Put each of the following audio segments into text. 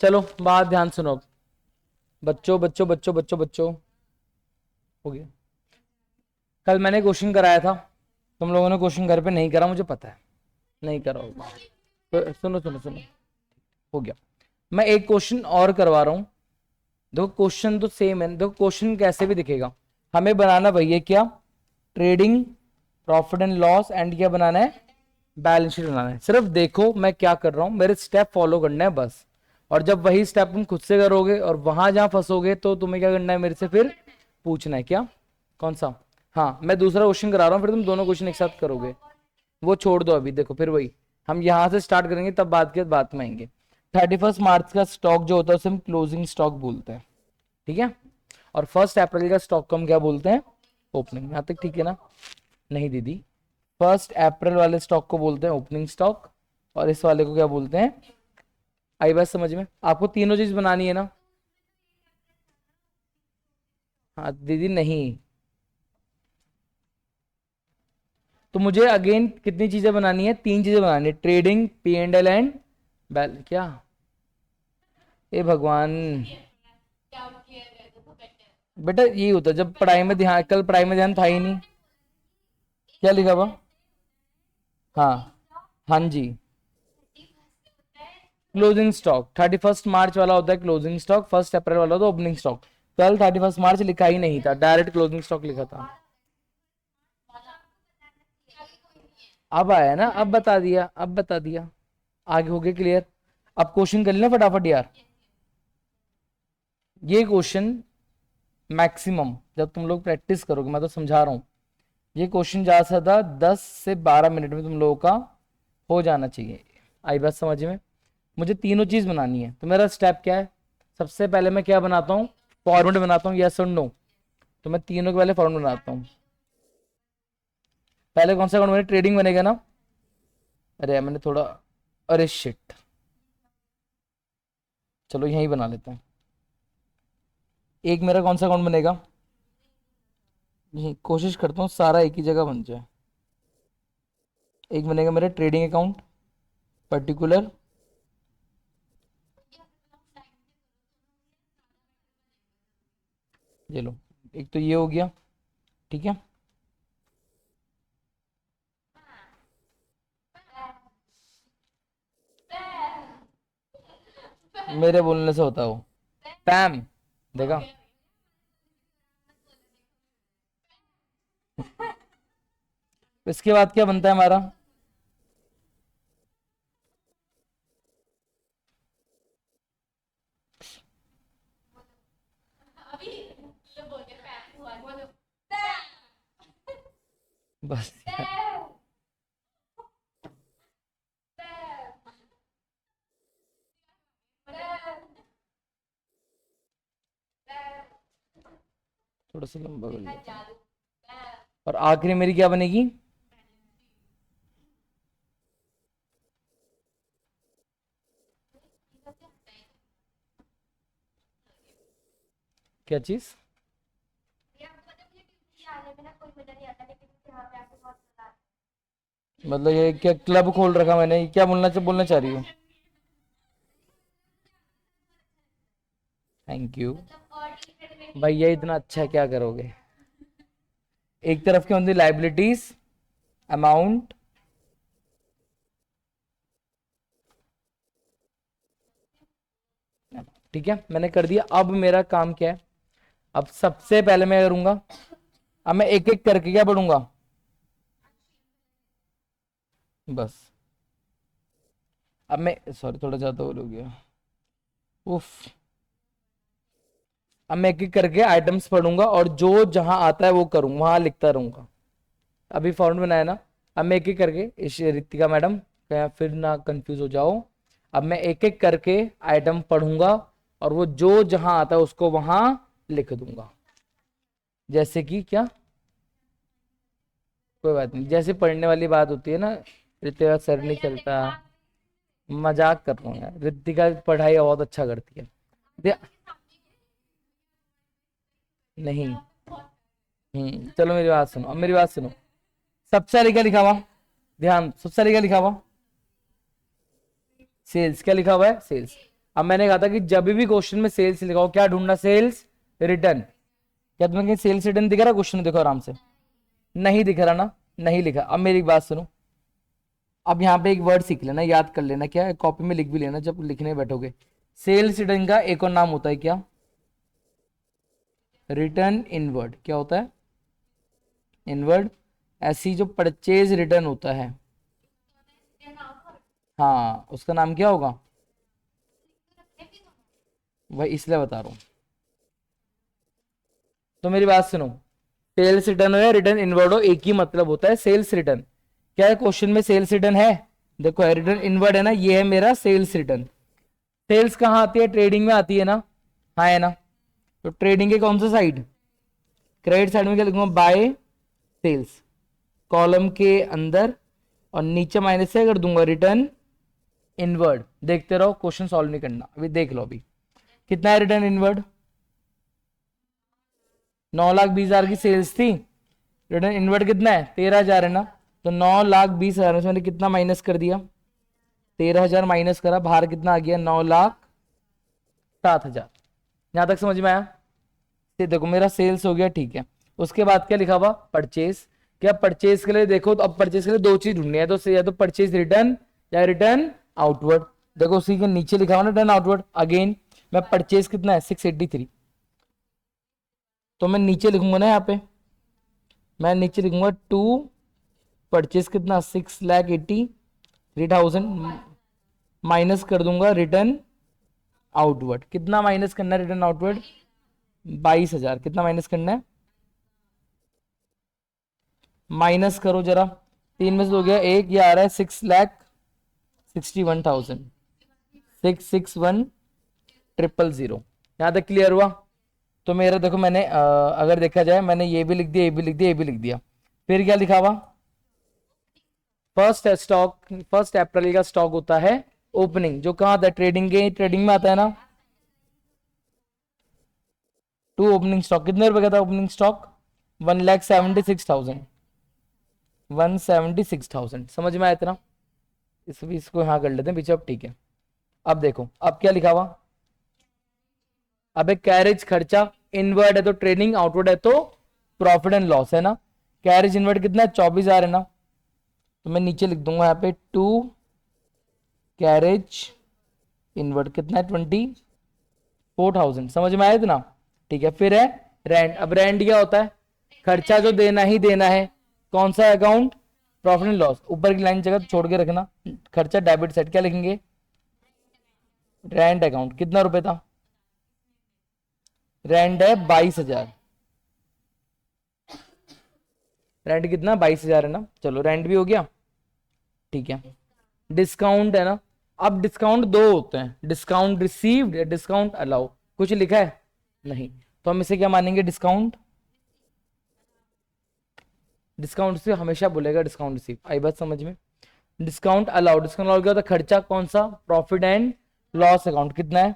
चलो बात ध्यान सुनो अब। बच्चों बच्चों बच्चों बच्चों बच्चों, हो गया। कल मैंने क्वेश्चन कराया था, तुम लोगों ने क्वेश्चन घर पे नहीं करा, मुझे पता है नहीं करा होगा। तो सुनो सुनो सुनो, हो गया। मैं एक क्वेश्चन और करवा रहा हूं। देखो क्वेश्चन तो सेम है, देखो क्वेश्चन कैसे भी दिखेगा। हमें बनाना भैया क्या, trading profit and loss, and क्या बनाना है, बैलेंस शीट बनाना है। सिर्फ देखो मैं क्या कर रहा हूं, मेरे स्टेप फॉलो करना है बस। और जब वही स्टेप तुम खुद से करोगे और वहां जहां फंसोगे तो तुम्हें क्या करना है, मेरे से फिर पूछना है। क्या, कौन सा? हाँ मैं दूसरा क्वेश्चन करा रहा हूं, फिर तुम दोनों क्वेश्चन एक साथ करोगे। वो छोड़ दो अभी, देखो फिर वही हम यहां से स्टार्ट करेंगे, तब बात के बात में आएंगे। 31 मार्च का स्टॉक जो होता है उसे हम क्लोजिंग स्टॉक बोलते हैं, ठीक है। और 1 अप्रैल का स्टॉक को हम क्या बोलते हैं, ओपनिंग। यहां तक ठीक है ना? नहीं दीदी, 1 अप्रैल वाले स्टॉक को बोलते हैं ओपनिंग स्टॉक, और इस वाले को क्या बोलते हैं, आई बात समझ में? आपको तीनों चीज बनानी है ना? हाँ दीदी नहीं, तो मुझे अगेन कितनी चीजें बनानी है, 3 चीजें बनानी है, ट्रेडिंग, P&L एंड बैल क्या, ए भगवान। बेटा यही होता है जब पढ़ाई में ध्यान, कल पढ़ाई में ध्यान था ही नहीं। क्या लिखा हुआ? हाँ, हाँ जी, क्लोजिंग स्टॉक 31 मार्च वाला होता है क्लोजिंग स्टॉक, 1 अप्रैल वाला होता है ओपनिंग स्टॉक। कल 31 मार्च लिखा ही नहीं था, डायरेक्ट क्लोजिंग स्टॉक लिखा था। अब आया ना, अब बता दिया, अब बता दिया, आगे हो गया क्लियर। अब क्वेश्चन कर लेना फटाफट यार। ये क्वेश्चन मैक्सिमम जब तुम लोग प्रैक्टिस करोगे, मैं तो समझा रहा हूं, ये क्वेश्चन जा सकता 10 से 12 मिनट में तुम लोगों का हो जाना चाहिए। आई बात समझ में? मुझे तीनों चीज बनानी है, तो मेरा स्टेप क्या है, सबसे पहले मैं क्या बनाता हूँ, फॉर्मेट बनाता हूँ, यस और नो। तो मैं तीनों के पहले फॉर्मेट बनाता हूँ। पहले कौन सा अकाउंट बनेगा, ट्रेडिंग बनेगा ना? अरे मैंने थोड़ा, अरे शिट, चलो यही बना लेते हैं। एक मेरा कौन सा अकाउंट बनेगा, यही कोशिश करता हूँ सारा एक ही जगह बन जाए। एक बनेगा मेरा ट्रेडिंग अकाउंट पर्टिकुलर, ये लो, एक तो ये हो गया, ठीक है। मेरे बोलने से होता हो, पैम, देखा? इसके बाद क्या बनता है हमारा, बस यार, थोड़ा सा लंबा कर लेते हैं। और आखिरी मेरी क्या बनेगी, क्या चीज? मतलब ये क्या क्लब खोल रखा मैंने, ये क्या बोलना चाह रही हूँ? थैंक यू भैया, इतना अच्छा क्या करोगे। एक तरफ की होती लाइबिलिटीज अमाउंट, ठीक है मैंने कर दिया। अब मेरा काम क्या है, अब सबसे पहले मैं करूंगा, अब मैं एक एक करके क्या बढ़ूंगा, बस। अब मैं सॉरी थोड़ा ज्यादा हो गया, उफ। अब मैं एक एक करके आइटम्स पढ़ूंगा और जो जहां आता है वो करूंगा, वहां लिखता रहूंगा। अभी फॉर्मेट बनाया ना, अब मैं एक एक करके, इस रितिका मैडम क्या फिर ना कंफ्यूज हो जाओ। अब मैं एक एक करके आइटम पढ़ूंगा और वो जो जहां आता है उसको वहां लिख दूंगा। जैसे कि क्या, कोई बात नहीं, जैसे पढ़ने वाली बात होती है ना, रितिका सर नहीं चलता, मजाक कर रहा हूँ यार, रितिका पढ़ाई बहुत अच्छा करती है। नहीं, चलो मेरी बात सुनो, अब मेरी बात सुनो। सबसे पहले क्या लिखा हुआ, ध्यान, सबसे पहले क्या लिखा हुआ, सेल्स। क्या लिखा हुआ है, सेल्स। अब मैंने कहा था कि जब भी क्वेश्चन में सेल्स लिखा हो, क्या ढूंढना, सेल्स रिटर्न। क्या तुम्हें कहीं सेल्स रिटर्न दिख रहा क्वेश्चन? देखो आराम से, नहीं दिख रहा ना, नहीं लिखा। अब मेरी एक बात सुनो, अब यहाँ पे एक वर्ड सीख लेना, याद कर लेना, क्या है, कॉपी में लिख भी लेना जब लिखने बैठोगे। सेल्स रिटर्न का एक और नाम होता है क्या? Return inward. क्या होता है? इनवर्ड। ऐसी जो परचेज रिटर्न होता है, हाँ, उसका नाम क्या होगा? वही इसलिए बता रहा हूं। तो मेरी बात सुनो, सेल्स रिटर्न हो या रिटर्न इनवर्ड हो, एक ही मतलब होता है, सेल्स रिटर्न। क्या है क्वेश्चन में सेल्स रिटर्न है? देखो है, रिटर्न इनवर्ड है ना, ये है मेरा सेल्स रिटर्न। सेल्स कहाँ आती है? ट्रेडिंग में आती है ना, हाँ है ना। तो ट्रेडिंग के कौन सा साइड? क्रेडिट साइड में क्या लिखूंगा? बाय सेल्स, कॉलम के अंदर, और नीचे माइनस से कर दूंगा रिटर्न इनवर्ड। देखते रहो, क्वेश्चन सॉल्व नहीं करना, अभी देख लो। अभी कितना है रिटर्न इनवर्ड? 9,20,000 की सेल्स थी, रिटर्न इनवर्ड कितना है? 13,000 है ना। तो 9,20,000 में मैंने कितना माइनस कर दिया? 13,000 माइनस करा, बाहर कितना आ गया? 9,07,000। यहां तक समझ में आया? ये देखो मेरा सेल्स हो गया, ठीक है। उसके बाद क्या लिखा हुआ? परचेज। क्या परचेज के लिए देखो, तो अब परचेज के लिए दो चीज ढूंढनी है, तो या तो परचेज रिटर्न या रिटर्न आउटवर्ड। देखो उसी के नीचे लिखा हुआ ना रिटर्न आउटवर्ड। अगेन मैं परचेज कितना है? 683। तो मैं नीचे लिखूंगा ना, यहाँ पे मैं नीचे लिखूंगा टू, परचेज कितना? 6,83,000, माइनस कर दूंगा रिटर्न आउटवर्ड। कितना माइनस करना है रिटर्न आउटवर्ड? 22,000। कितना माइनस करना है? माइनस करो जरा, 3 में से हो गया 1, ये आ रहा है 6,61,000, 661,000। यहाँ तक क्लियर हुआ? तो मेरा देखो मैंने अगर देखा जाए, मैंने ये भी लिख दिया, ये भी लिख दिया, ये भी लिख दिया। फिर क्या लिखा हुआ? फर्स्ट अप्रैल का स्टॉक होता है ओपनिंग, जो कहाँ आता है? ट्रेडिंग में आता है ना। टू ओपनिंग स्टॉक कितने रुपए का था? Opening stock 1,76,000, 176,000। समझ में आया इतना? इसको यहाँ कर लेते हैं पीछे। अब ठीक है, अब देखो अब क्या लिखा हुआ? अब एक कैरेज खर्चा इनवर्ड है तो ट्रेडिंग, आउटवर्ड है तो प्रॉफिट एंड लॉस, है ना। कैरेज इनवर्ड कितना है? 24,000 है ना। तो मैं नीचे लिख दूंगा यहाँ पे टू कैरेज इनवर्ड कितना है? 24,000। समझ में आया इतना? ठीक है। फिर है रेंट। अब रेंट क्या होता है? खर्चा जो देना ही देना है। कौन सा अकाउंट? Profit and loss. ऊपर की लाइन जगह छोड़ के रखना, खर्चा डेबिट साइड क्या लिखेंगे? Rent account. कितना रुपए था? रेंट है 22,000। रेंट कितना? 22,000 है ना। चलो रेंट भी हो गया, ठीक है। डिस्काउंट है ना। अब डिस्काउंट दो होते हैं, डिस्काउंट रिसीव्ड या डिस्काउंट अलाउ। कुछ लिखा है? नहीं। तो हम इसे क्या मानेंगे? डिस्काउंट। डिस्काउंट से हमेशा बोलेगा डिस्काउंट रिसीव। आई बात समझ में? Discount allow. डिस्काउंट अलाउ क्या होता है? खर्चा कौन सा? Profit and loss account. कितना है?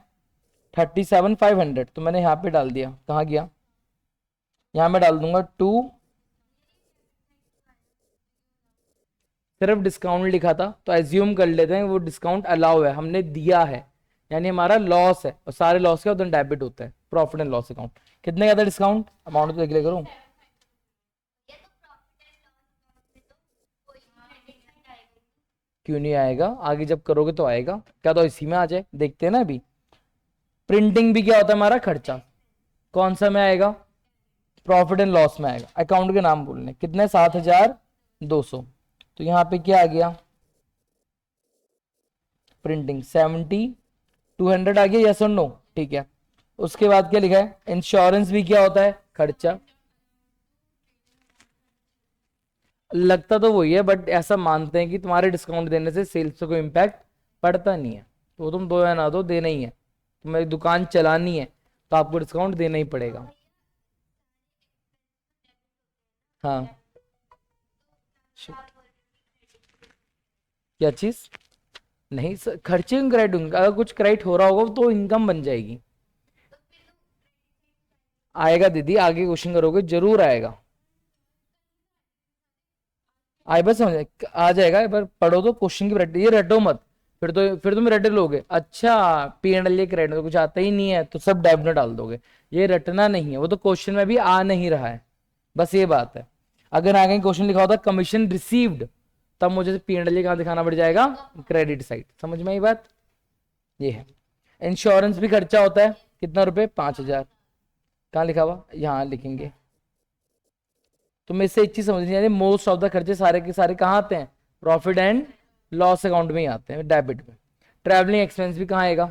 37,500। तो मैंने यहाँ पे डाल दिया, कहाँ गया? यहाँ मैं डाल दूंगा टू, सिर्फ डिस्काउंट लिखा था तो एज्यूम कर लेते हैं वो डिस्काउंट अलाउ है, हमने दिया है, यानी हमारा लॉस है। और सारे लॉस के उधर डेबिट होता है, प्रॉफिट एंड लॉस अकाउंट। कितने का था डिस्काउंट? अमाउंट तो देख ले करूँ। क्यों नहीं आएगा? आगे जब करोगे तो आएगा। क्या तो इसी में आ जाए? देखते हैं ना अभी। प्रिंटिंग भी क्या होता है? हमारा खर्चा। कौन सा में आएगा? प्रॉफिट एंड लॉस में आएगा। अकाउंट के नाम बोलने कितने? 7,200। तो यहाँ पे क्या आ गया? प्रिंटिंग 7,200 आ गया, यस और नो? ठीक है। उसके बाद क्या लिखा है? इंश्योरेंस भी क्या होता है? खर्चा। लगता तो वही है, बट ऐसा मानते हैं कि तुम्हारे डिस्काउंट देने से सेल्स पे कोई इम्पैक्ट पड़ता नहीं है, तो तुम दो या ना दो, देना ही है। तुम्हें दुकान चलानी है तो आपको डिस्काउंट देना ही पड़ेगा। हाँ। क्या चीज? नहीं सर, खर्चे क्रेडिट होंगे। अगर कुछ क्रेडिट हो रहा होगा तो इनकम बन जाएगी। आएगा दीदी, आगे क्वेश्चन करोगे जरूर आएगा। आए बस समझ आ जाएगा। एक बार पढ़ो तो क्वेश्चन की प्रैक्टिस, ये रटो मत, फिर तुम रेड लोगे। अच्छा, P&L क्रेडिट कुछ आता ही नहीं है तो सब डेबिट में डाल दोगे। ये रटना नहीं है, वो तो क्वेश्चन में भी आ नहीं रहा है, बस ये बात है। अगर आगे क्वेश्चन लिखा होता कमीशन रिसीव्ड, तब मुझे P&L कहां दिखाना पड़ जाएगा, क्रेडिट साइड। समझ में आई बात, ये है। इंश्योरेंस भी खर्चा होता है, कितना रुपए, 5,000। कहाँ लिखा हुआ, यहाँ लिखेंगे। तो मैं इससे एक चीज समझ नहीं आ रही, मोस्ट ऑफ द खर्चे सारे के सारे कहाँ आते हैं, प्रॉफिट एंड लॉस अकाउंट में ही आते हैं, डेबिट में। ट्रैवलिंग एक्सपेंस भी कहाँ आएगा,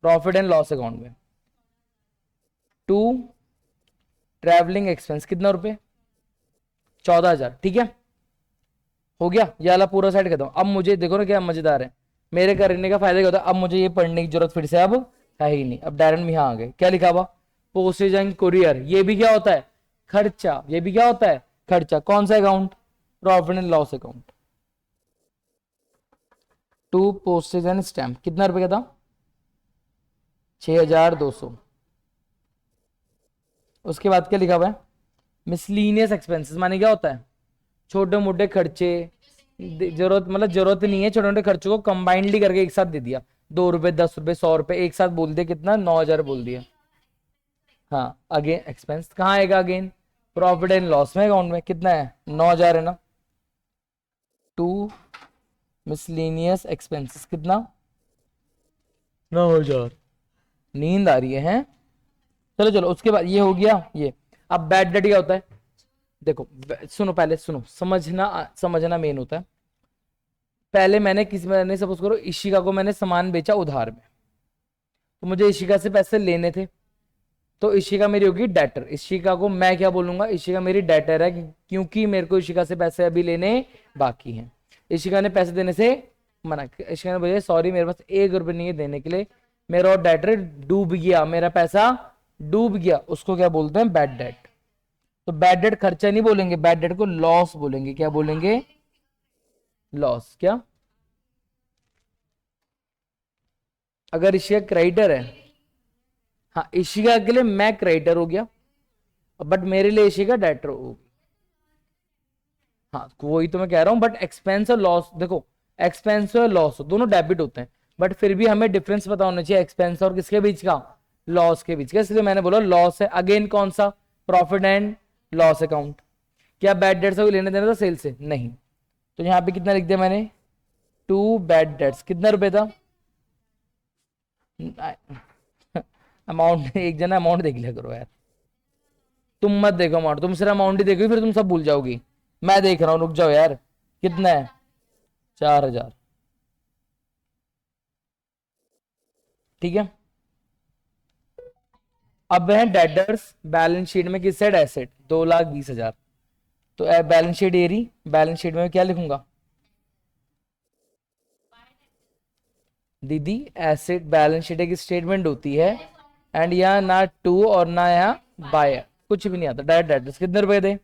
प्रॉफिट एंड लॉस अकाउंट में। टू ट्रैवलिंग एक्सपेंस कितना रुपए, 14,000, ठीक है, हो गया। ये वाला पूरा साइड करता हूं। अब मुझे देखो ना क्या मजेदार है, मेरे करने का फायदा क्या होता है, अब मुझे ये पढ़ने की जरूरत फिर से अब है ही नहीं। अब डायरेक्ट में यहाँ आ गए, क्या लिखा हुआ, पोस्टेज एंड कुरियर, ये भी क्या होता है, खर्चा। ये भी क्या होता है, खर्चा। कौन सा account, profit and loss account. To postage and stamp कितना रुपए का था, 6,200। उसके बाद क्या लिखा हुआ है, मिसलीनियस एक्सपेंसेस, माने क्या होता है, छोटे मोटे खर्चे, जरूरत मतलब जरूरत नहीं है, छोटे मोटे खर्चों को कंबाइंडली करके एक साथ दे दिया, 2 रुपए, 10 रुपए, 100 रुपए एक साथ बोल दिया, कितना, 9,000 बोल दिया। हाँ, अगेन एक्सपेंस कहाँ आएगा, अगेन प्रॉफिट एंड लॉस में अकाउंट में, कितना है, 9,000 है ना। टू मिसलेनियस एक्सपेंसेस कितना, 9,000। नींद आ रही है? चलो चलो, उसके बाद ये हो गया ये। अब बैड डेट क्या होता है, देखो सुनो, पहले सुनो, समझना मेन होता है। पहले मैंने सपोज करो इशिका को मैंने सामान बेचा उधार में, तो मुझे इशिका से पैसे लेने थे, तो इशिका मेरी होगी डेटर। इशिका को मैं क्या बोलूंगा, इशिका मेरी डेटर है, क्योंकि मेरे को इशिका से पैसे अभी लेने बाकी हैं। इशिका ने पैसे देने से मना किया, इशिका ने बोला सॉरी मेरे पास 1 रुपए नहीं है देने के लिए, मेरा और डेटर डूब गया, मेरा पैसा डूब गया, उसको क्या बोलते हैं, बैड डेट। तो बैड डेट खर्चा नहीं बोलेंगे, बैड डेट को लॉस बोलेंगे। क्या बोलेंगे, लॉस। क्या, अगर इशिका क्रेडिटर है, हाँ इशिका के लिए मैं क्रेडिटर हो गया, बट मेरे लिए इशिका डेटर होगी। हाँ वही तो मैं कह रहा हूं, बट एक्सपेंस और लॉस देखो, एक्सपेंस और लॉस दोनों डेबिट होते हैं, बट फिर भी हमें डिफरेंस पता होना चाहिए एक्सपेंस और किसके बीच का, लॉस के बीच का। इसलिए मैंने बोला लॉस है। अगेन कौन सा, प्रॉफिट एंड लॉस अकाउंट। क्या बैड डेट्स को लेने देना था सेल से, नहीं। तो यहाँ पे कितना लिख दिया मैंने, टू बैड डेट्स, कितना रुपए था, अमाउंट एक जना अमाउंट देख लिया करो यार, तुम मत देखो अमाउंट, तुम सिर्फ अमाउंट ही देखोगे फिर तुम सब भूल जाओगी। मैं देख रहा हूं, रुक जाओ यार, कितना है, 4,000, ठीक है। अब है डेटर्स, बैलेंस शीट में किस साइड, एसेट, 2,20,000। तो बैलेंस शीट एरी, बैलेंस शीट में क्या लिखूंगा दीदी, एसेट बैलेंस शीट एक स्टेटमेंट होती है, एंड यहाँ ना टू और ना यहाँ बाय, कुछ भी नहीं आता, डायरेक्ट डेटर्स। कितने रुपए दे,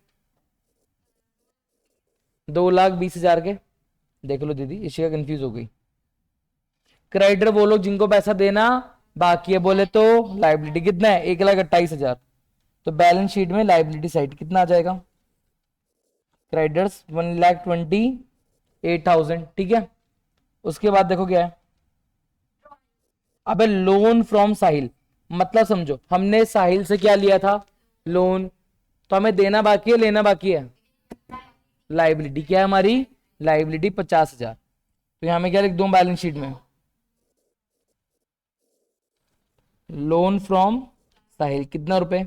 2,20,000 के। देख लो दीदी, इसी का कंफ्यूज हो गई। क्रेडिटर वो लोग जिनको पैसा देना बाकी है, बोले तो लाइबिलिटी कितना है, 1,28,000। तो बैलेंस शीट में लाइबिलिटी साइड कितना आ जाएगा, क्रेडिटर्स 1,28,000, ठीक है। उसके बाद देखो क्या है, अबे लोन फ्रॉम साहिल, मतलब समझो हमने साहिल से क्या लिया था, लोन, तो हमें देना बाकी है, लेना बाकी है, लाइबिलिटी क्या है हमारी, लाइबिलिटी 50,000। तो यहां में क्या लिख दूं बैलेंस शीट में, लोन फ्रॉम साहिल कितना रुपए,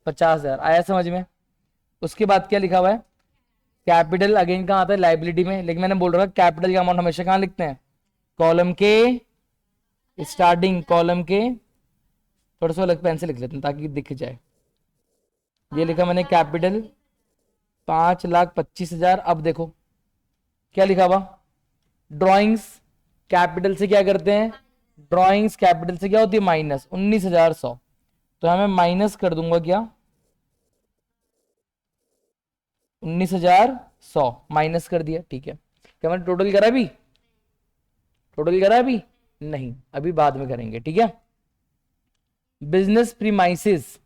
50,000। आया समझ में। उसके बाद क्या लिखा हुआ है, कैपिटल अगेन कहां आता है, लाइबिलिटी में, लेकिन मैंने बोल रहा कैपिटल का अमाउंट हमेशा कहां लिखते हैं, कॉलम के स्टार्टिंग, कॉलम के, थोड़ा सा अलग पेन से लिख लेते हैं ताकि दिख जाए। ये लिखा मैंने कैपिटल 5,25,000। अब देखो क्या लिखा हुआ, ड्रॉइंग्स कैपिटल से क्या करते हैं, ड्रॉइंग्स कैपिटल से क्या होती है, माइनस 19,100। तो हमें माइनस कर दूंगा क्या, 19,100 माइनस कर दिया, ठीक है। क्या मैंने टोटल करा अभी, टोटल करा अभी नहीं, अभी बाद में करेंगे, ठीक है। बिजनेस प्रीमाइसेस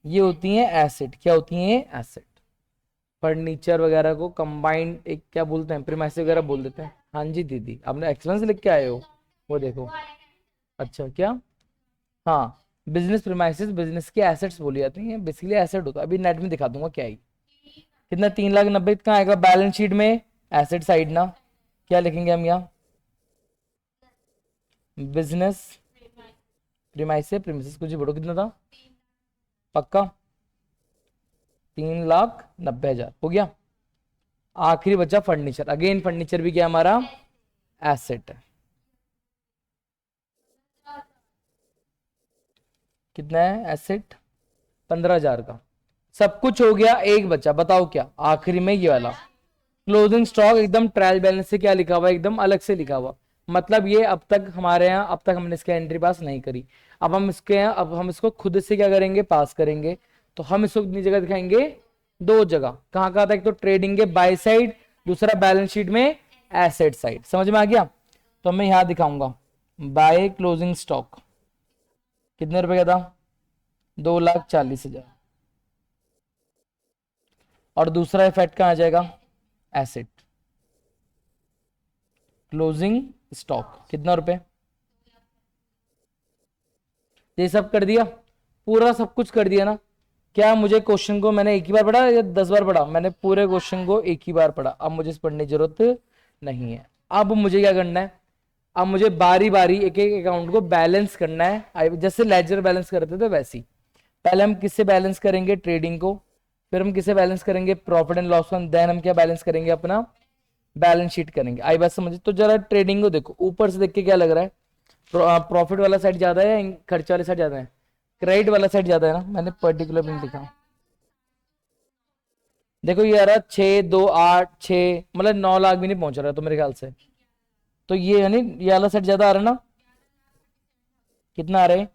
ये होती हैं एसेट, क्या होती हैं, एसेट। फर्नीचर वगैरह को कंबाइंड एक क्या बोलते हैं, प्रीमाइसेस वगैरह बोल देते हैं, हाँ जी दीदी, आपने एक्सपेंस लिख के आए हो, वो देखो। अच्छा क्या? हाँ, बिजनेस प्रीमाइसेस बिजनेस की एसेट्स बोली जाती हैं, बेसिकली एसेट होता है। अभी नेट में दिखा दूंगा क्या है। कितना 3,90,000 कहाँ आएगा बैलेंस शीट में? एसेट साइड ना। क्या लिखेंगे हम यहाँ? बिजनेस प्रीमाइसेस, प्रीमाइसेस कुछ बोलो, कितना था? पक्का? 3,90,000 हो गया। आखिरी बचा फर्नीचर। अगेन फर्नीचर भी क्या हमारा एसेट है। कितना है एसेट? 15,000 का। सब कुछ हो गया, एक बचा, बताओ क्या? आखिरी में ये वाला क्लोजिंग स्टॉक, एकदम ट्रायल बैलेंस से क्या लिखा हुआ, एकदम अलग से लिखा हुआ। मतलब ये अब तक हमारे यहाँ, अब तक हमने इसके एंट्री पास नहीं करी। अब हम इसके यहाँ, अब हम इसको खुद से क्या करेंगे, पास करेंगे। तो हम इसको कितनी जगह दिखाएंगे? दो जगह। कहाँ कहाँ था? एक तो ट्रेडिंग के बाय साइड, दूसरा बैलेंस शीट में एसेट साइड। समझ में आ गया? तो मैं यहाँ दिखाऊंगा बाय क्लोजिंग स्टॉक कितने रुपए का था? 2,40,000। और दूसरा इफेक्ट कहाँ आ जाएगा? एसेट क्लोजिंग स्टॉक कितना रुपए? ये सब कर दिया, पूरा सब कुछ कर दिया ना। क्या मुझे क्वेश्चन को मैंने एक ही बार पढ़ा या 10 बार पढ़ा? मैंने पूरे क्वेश्चन को एक ही बार पढ़ा। अब मुझे इस पढ़ने की जरूरत नहीं है। अब मुझे क्या करना है? अब मुझे बारी बारी एक एक अकाउंट को बैलेंस करना है, जैसे लेजर बैलेंस करते थे वैसे ही। पहले हम किससे बैलेंस करेंगे? ट्रेडिंग को। फिर हम किसे बैलेंस करेंगे? प्रॉफिट एंड लॉस को। देन हम क्या बैलेंस करेंगे? अपना बैलेंस शीट करेंगे। आई बात समझ? तो जरा ट्रेडिंग को देखो, ऊपर से देख के क्या लग रहा है? प्रॉफिट वाला साइड ज्यादा है या खर्चे वाले साइड ज्यादा है? क्रेडिट वाला साइड ज्यादा है ना, मैंने पर्टिकुलर नहीं लिखा। देखो ये आ रहा 6,2,8,6, मतलब 9 लाख भी नहीं पहुंच रहा है तो मेरे ख्याल से। तो ये यानी ये वाला साइड ज्यादा आ रहा है ना। कितना आ रहा है?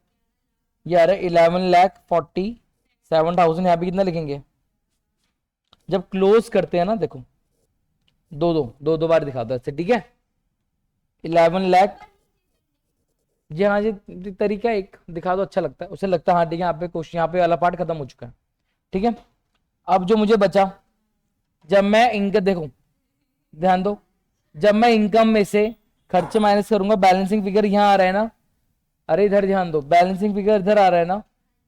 ये आ रहा है 11,47,000। यहाँ पे कितना लिखेंगे जब क्लोज करते हैं ना? देखो दो बार दिखाता है इससे, ठीक है। 11 लाख। जी हाँ जी, तरीका एक दिखा दो, अच्छा लगता है उसे, लगता है हाँ ठीक है। यहाँ पे क्वेश्चन, यहाँ पे वाला पार्ट खत्म हो चुका है, ठीक है। अब जो मुझे बचा, जब मैं इनकम, देखो ध्यान दो, जब मैं इनकम में से खर्चे माइनस करूंगा, बैलेंसिंग फिगर यहाँ आ रहा है ना। अरे इधर ध्यान दो, बैलेंसिंग फिगर इधर आ रहा है ना।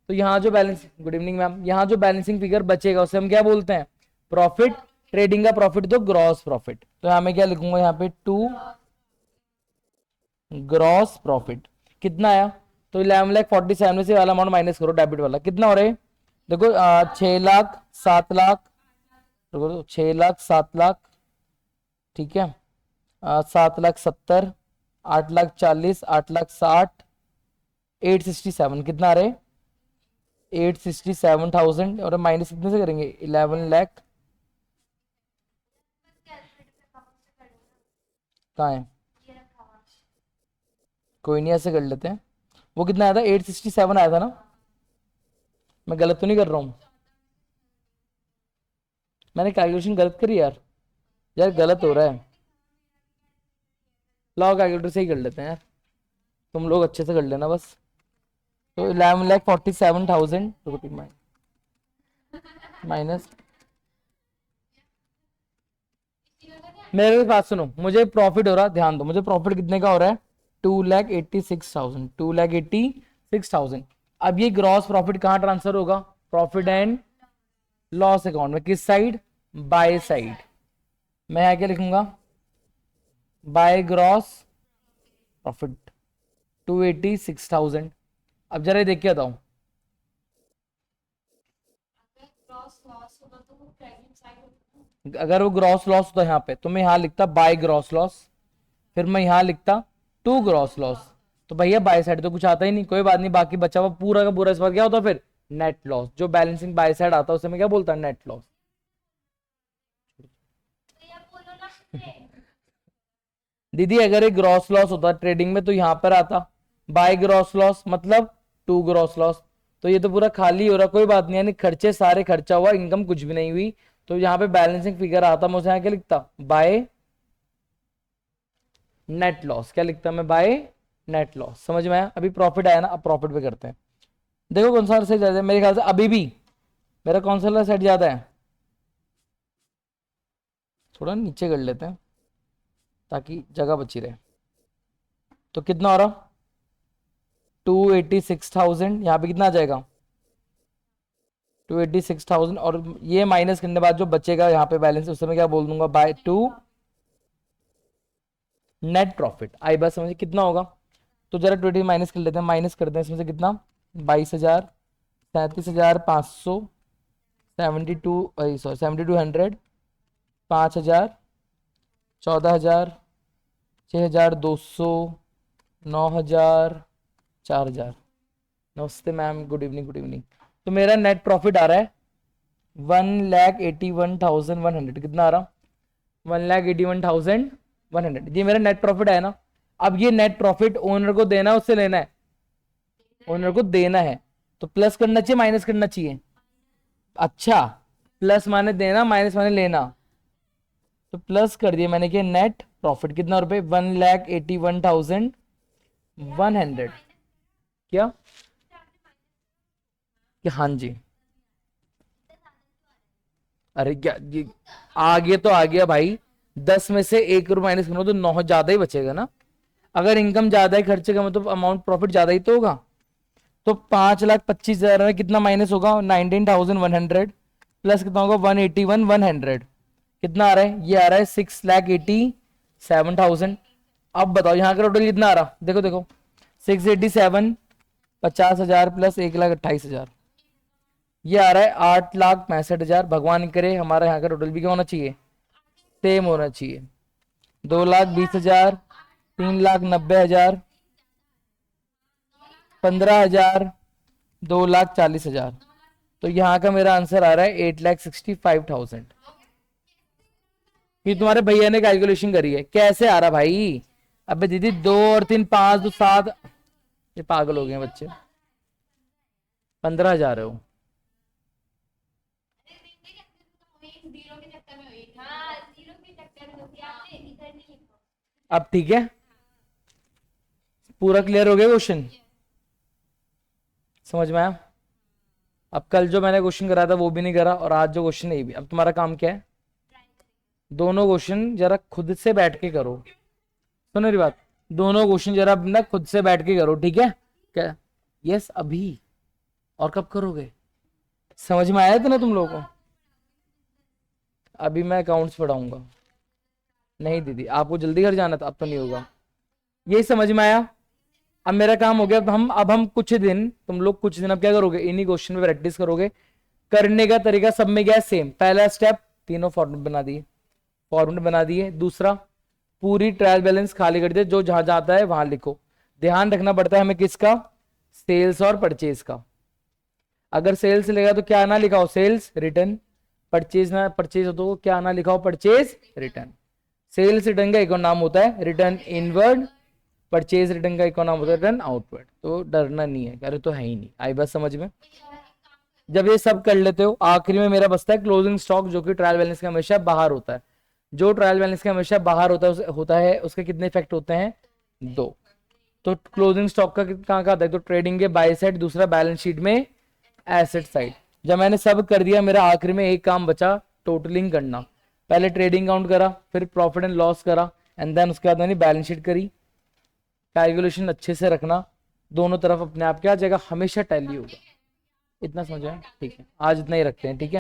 तो यहाँ जो बैलेंस, गुड इवनिंग मैम, यहाँ जो बैलेंसिंग फिगर बचेगा उसे हम क्या बोलते हैं? प्रॉफिट। ट्रेडिंग का प्रॉफिट तो ग्रॉस प्रॉफिट। तो यहाँ मैं क्या लिखूंगा? यहाँ पे 2 ग्रॉस प्रॉफिट। कितना आया? तो 11,47,000 में से वाला अमाउंट माइनस करो, डेबिट वाला कितना हो रहा है? देखो 6 लाख 7 लाख, देखो 6 लाख 7 लाख, ठीक है। 7,70,000, 8,40,000, 8,60,000, 867, कितना आ रहा है? 867,000। और माइनस कितने से करेंगे? 11 लाख। कहाँ है? कोई नहीं, ऐसे कर लेते हैं। वो कितना आया था? 867 आया था ना। मैं गलत तो नहीं कर रहा हूँ? मैंने कैलकुलेशन गलत करी यार। यार गलत हो रहा है। लाओ कैलकुलेटर से ही कर लेते हैं यार, तुम लोग अच्छे से कर लेना बस। तो 11,47,000 रुपये माइनस। मेरे बात सुनो, मुझे प्रॉफिट हो रहा, ध्यान दो, मुझे प्रॉफिट कितने का हो रहा है? 2,86,000, 2,86,000। अब ये ग्रॉस प्रॉफिट कहाँ ट्रांसफर होगा? प्रॉफिट एंड लॉस अकाउंट में। किस साइड? By side. मैं यहाँ क्या लिखूंगा? By gross profit 2,86,000। अब जरा देख के बताऊं, अगर वो ग्रॉस लॉस होता यहाँ पे तो मैं यहाँ लिखता बाय ग्रॉस लॉस, फिर मैं यहाँ लिखता टू ग्रॉस लॉस। तो भैया बाय साइड तो कुछ आता ही नहीं, कोई बात नहीं, बाकी बचा हुआ पूरा का पूरा इस बार क्या होता फिर? Net loss. जो बैलेंसिंग बाय साइड आता है उसे मैं क्या बोलता? Net loss. दीदी अगर एक ग्रॉस लॉस होता ट्रेडिंग में तो यहाँ पर आता बाय ग्रॉस लॉस, मतलब टू ग्रॉस लॉस। तो ये तो पूरा खाली हो रहा, कोई बात नहीं, यानी खर्चे सारे खर्चा हुआ, इनकम कुछ भी नहीं हुई। तो यहाँ पे बैलेंसिंग फिगर आता, मैं उसे यहाँ क्या लिखता? By net loss. क्या लिखता मैं? By net loss. समझ में आया? अभी प्रॉफिट आया ना, अब प्रॉफिट पे करते हैं। देखो कौन सा सेट ज्यादा है, मेरे ख्याल से अभी भी मेरा कौन सा सेट ज्यादा है? थोड़ा नीचे कर लेते हैं। ताकि जगह बची रहे। तो कितना हो रहा, 286,000। यहाँ पे कितना आ जाएगा, 286,000। और ये माइनस करने के बाद जो बचेगा यहाँ पे बैलेंस, उस समय क्या बोल दूंगा, बाय 2 नेट प्रॉफिट। आई बात समझ कितना होगा। तो जरा 20 माइनस कर लेते हैं, माइनस करते हैं इसमें से कितना, 22,000, 37,500, 7200, 5,000, 14,000, 6,200, 9,000, 4,000। नमस्ते ma'am, good evening, good evening. तो मेरा नेट प्रॉफिट आ रहा है 1,81,100। कितना आ रहा, 1,81,100। ये मेरा नेट प्रॉफिट है ना। अब ये नेट प्रॉफिट ओनर को देना है, उससे लेना है, ओनर को देना है। तो प्लस करना चाहिए, माइनस करना चाहिए, अच्छा प्लस माने देना, माइनस माने लेना। तो प्लस कर दिया मैंने, क्या नेट प्रॉफिट कितना रुपए, 1,81,100। क्या हाँ जी, अरे क्या ये आ गया तो आ गया भाई। 10 में से 1 रुपये माइनस करो तो 9 ज्यादा ही बचेगा ना। अगर इनकम ज्यादा है, खर्चे का मतलब अमाउंट प्रॉफिट ज्यादा ही तो होगा। तो 5,25,000 में कितना माइनस होगा, 19,100 प्लस कितना होगा, 181,100। कितना आ रहा है, ये आ रहा है 6,87,000। अब बताओ यहाँ का टोटल कितना आ रहा, देखो देखो, 687, 50,000 प्लस 1,28,000, ये आ रहा है 8,65,000। भगवान करे हमारा यहाँ का टोटल भी क्या होना चाहिए, सेम होना चाहिए। 2,20,000, 3,90,000, 15,000, 2,40,000। तो यहाँ का मेरा आंसर आ रहा है 8,65,000। ये तुम्हारे भैया ने कैलकुलेशन करी है, कैसे आ रहा भाई। अबे दीदी 2 और 3 5 2 7, ये पागल हो गए बच्चे। 15,000 है वो। अब ठीक है, पूरा क्लियर हो गया क्वेश्चन, समझ में आया। अब कल जो मैंने क्वेश्चन कराया था वो भी नहीं करा, और आज जो क्वेश्चन नहीं भी। अब तुम्हारा काम क्या है, दोनों क्वेश्चन जरा खुद से बैठ के करो। सुनो मेरी बात, दोनों क्वेश्चन जरा अपना खुद से बैठ के करो, ठीक है क्या, यस अभी, और कब करोगे, समझ में आया था ना तुम लोगों को। अभी मैं अकाउंट्स पढ़ाऊंगा। नहीं दीदी आपको जल्दी घर जाना था, अब तो नहीं होगा। यही समझ में आया। अब मेरा काम हो गया, अब हम कुछ दिन, तुम लोग कुछ दिन अब क्या करोगे, इन्हीं क्वेश्चन में प्रैक्टिस करोगे। करने का तरीका सब में क्या है, सेम। पहला स्टेप, तीनों फॉर्मूले बना दिए, फॉर्मूले बना दिए। दूसरा, पूरी ट्रायल बैलेंस खाली कर दिया, जो जहां जाता है वहां लिखो। ध्यान रखना पड़ता है हमें किसका, सेल्स और परचेज का। अगर सेल्स लेगा तो क्या ना लिखाओ, सेल्स रिटर्न। परचेज ना, परचेज हो तो क्या ना लिखाओ, परचेज रिटर्न। सेल्स रिटर्न का एक और नाम होता है रिटर्न इनवर्ड, परचेज रिटर्न का एक और नाम होता है रिटर्न आउटवर्ड। तो डरना नहीं है, अरे तो है ही नहीं। आई बात समझ में। जब ये सब कर लेते हो, आखिरी में मेरा बचता है क्लोजिंग स्टॉक, जो कि ट्रायल बैलेंस का हमेशा बाहर होता है। जो ट्रायल बैलेंस का हमेशा बाहर होता है उसके कितने इफेक्ट होते हैं, 2। तो क्लोजिंग स्टॉक का कहाँ का आता है, तो ट्रेडिंग के बाय साइड, दूसरा बैलेंस शीट में एसेट साइड। जब मैंने सब कर दिया, मेरा आखिरी में एक काम बचा, टोटलिंग करना। पहले ट्रेडिंग काउंट करा, फिर प्रॉफिट एंड लॉस करा, एंड देन उसके बाद मैंने बैलेंस शीट करी। कैलकुलेशन अच्छे से रखना, दोनों तरफ अपने आप क्या जगह हमेशा टैली होगा। इतना समझ आया, ठीक है। आज इतना ही रखते हैं, ठीक है।